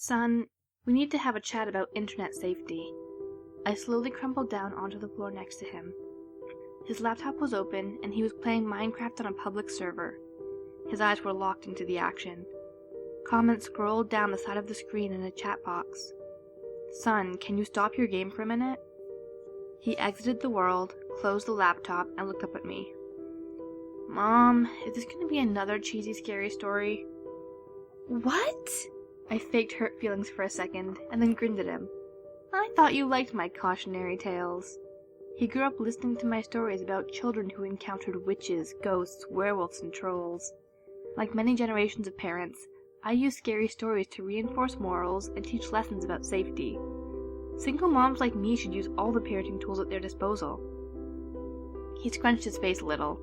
Son, we need to have a chat about internet safety. I slowly crumpled down onto the floor next to him. His laptop was open, and he was playing Minecraft on a public server. His eyes were locked into the action. Comments scrolled down the side of the screen in a chat box. Son, can you stop your game for a minute? He exited the world, closed the laptop, and looked up at me. Mom, is this going to be another cheesy, scary story? What? I faked hurt feelings for a second, and then grinned at him. I thought you liked my cautionary tales. He grew up listening to my stories about children who encountered witches, ghosts, werewolves, and trolls. Like many generations of parents, I use scary stories to reinforce morals and teach lessons about safety. Single moms like me should use all the parenting tools at their disposal. He scrunched his face a little.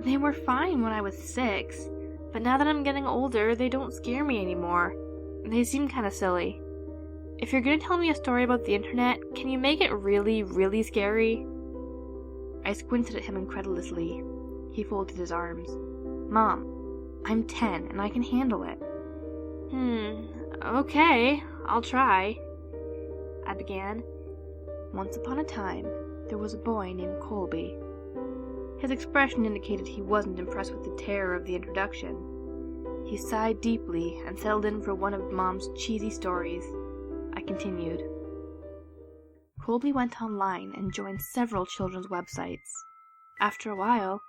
They were fine when I was 6, but now that I'm getting older, they don't scare me anymore. They seem kinda silly. If you're gonna tell me a story about the internet, can you make it really, really scary? I squinted at him incredulously. He folded his arms. Mom, I'm 10 and I can handle it. Okay, I'll try. I began. Once upon a time, there was a boy named Colby. His expression indicated he wasn't impressed with the terror of the introduction. He sighed deeply and settled in for one of Mom's cheesy stories. I continued. Colby went online and joined several children's websites. After a while,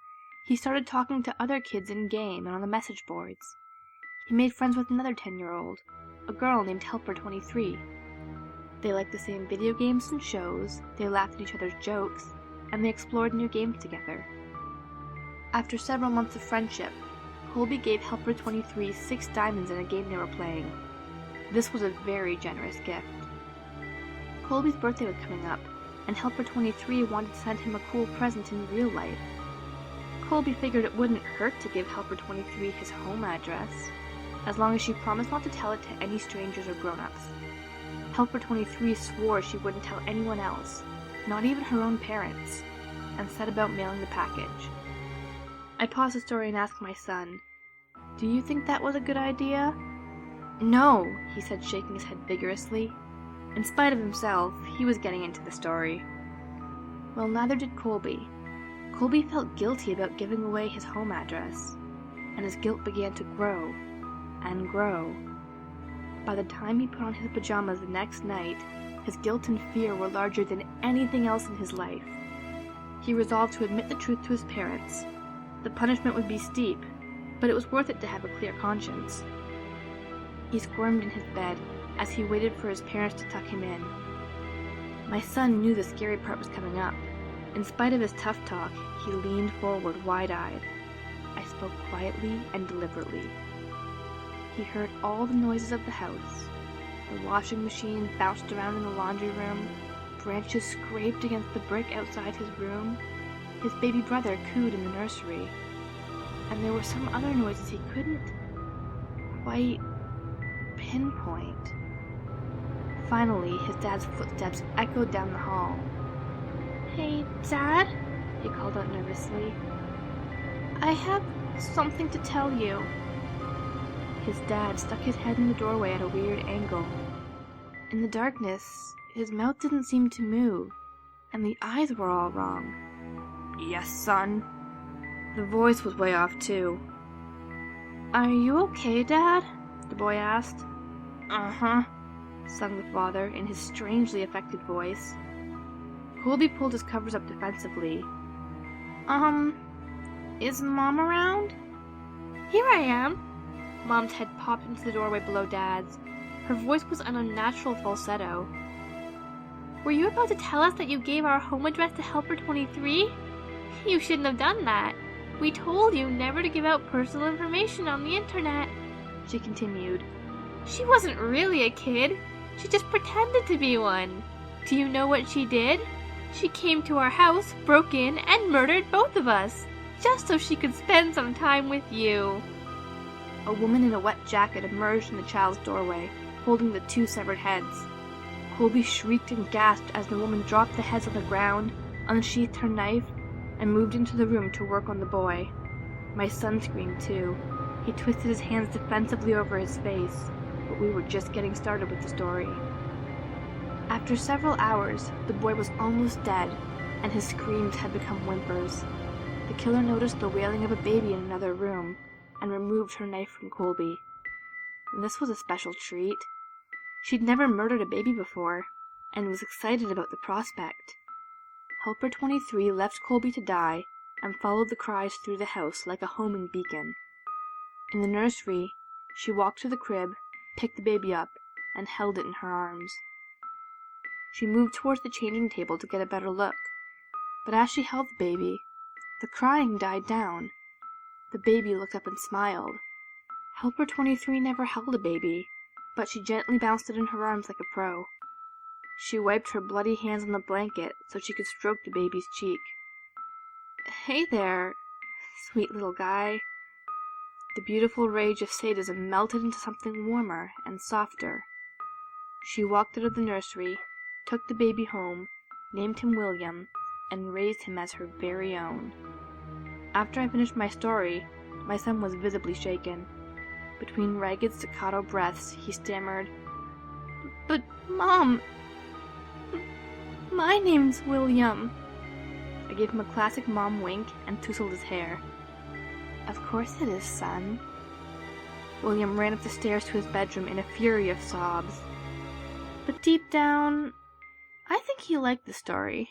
he started talking to other kids in-game and on the message boards. He made friends with another 10-year-old, a girl named Helper23. They liked the same video games and shows, they laughed at each other's jokes, and they explored new games together. After several months of friendship, Colby gave Helper23 6 diamonds in a game they were playing. This was a very generous gift. Colby's birthday was coming up, and Helper23 wanted to send him a cool present in real life. Colby figured it wouldn't hurt to give Helper23 his home address, as long as she promised not to tell it to any strangers or grown-ups. Helper23 swore she wouldn't tell anyone else, not even her own parents, and set about mailing the package. I paused the story and asked my son, "Do you think that was a good idea?" "No," he said, shaking his head vigorously. In spite of himself, he was getting into the story. Well, neither did Colby. Colby felt guilty about giving away his home address, and his guilt began to grow and grow. By the time he put on his pajamas the next night, his guilt and fear were larger than anything else in his life. He resolved to admit the truth to his parents. The punishment would be steep, but it was worth it to have a clear conscience. He squirmed in his bed as he waited for his parents to tuck him in. My son knew the scary part was coming up. In spite of his tough talk, he leaned forward wide-eyed. I spoke quietly and deliberately. He heard all the noises of the house. The washing machine bounced around in the laundry room. Branches scraped against the brick outside his room. His baby brother cooed in the nursery. And there were some other noises he couldn't quite pinpoint. Finally, his dad's footsteps echoed down the hall. "Hey, Dad?" he called out nervously. "I have something to tell you." His dad stuck his head in the doorway at a weird angle. In the darkness, his mouth didn't seem to move, and the eyes were all wrong. "Yes, son?" The voice was way off, too. "Are you okay, Dad?" the boy asked. "Uh-huh," sung the father in his strangely affected voice. Colby pulled his covers up defensively. Is Mom around?" "Here I am." Mom's head popped into the doorway below Dad's. Her voice was an unnatural falsetto. "Were you about to tell us that you gave our home address to Helper23? You shouldn't have done that. We told you never to give out personal information on the internet," she continued. "She wasn't really a kid. She just pretended to be one. Do you know what she did? She came to our house, broke in, and murdered both of us, just so she could spend some time with you." A woman in a wet jacket emerged from the child's doorway, holding the 2 severed heads. Colby shrieked and gasped as the woman dropped the heads on the ground, unsheathed her knife, and moved into the room to work on the boy. My son screamed too. He twisted his hands defensively over his face. but we were just getting started with the story. After several hours, the boy was almost dead, and his screams had become whimpers. The killer noticed the wailing of a baby in another room, and removed her knife from Colby. And this was a special treat. She'd never murdered a baby before, and was excited about the prospect. Helper 23 left Colby to die, and followed the cries through the house like a homing beacon. In the nursery, she walked to the crib, picked the baby up, and held it in her arms. She moved towards the changing table to get a better look, but as she held the baby, the crying died down. The baby looked up and smiled. Helper 23 never held a baby, but she gently bounced it in her arms like a pro. She wiped her bloody hands on the blanket so she could stroke the baby's cheek. "Hey there, sweet little guy." The beautiful rage of sadism melted into something warmer and softer. She walked out of the nursery, took the baby home, named him William, and raised him as her very own. After I finished my story, my son was visibly shaken. Between ragged staccato breaths, he stammered, "But, Mom, my name's William." I gave him a classic mom wink and tousled his hair. "Of course it is, son." William ran up the stairs to his bedroom in a fury of sobs. But deep down, I think he liked the story.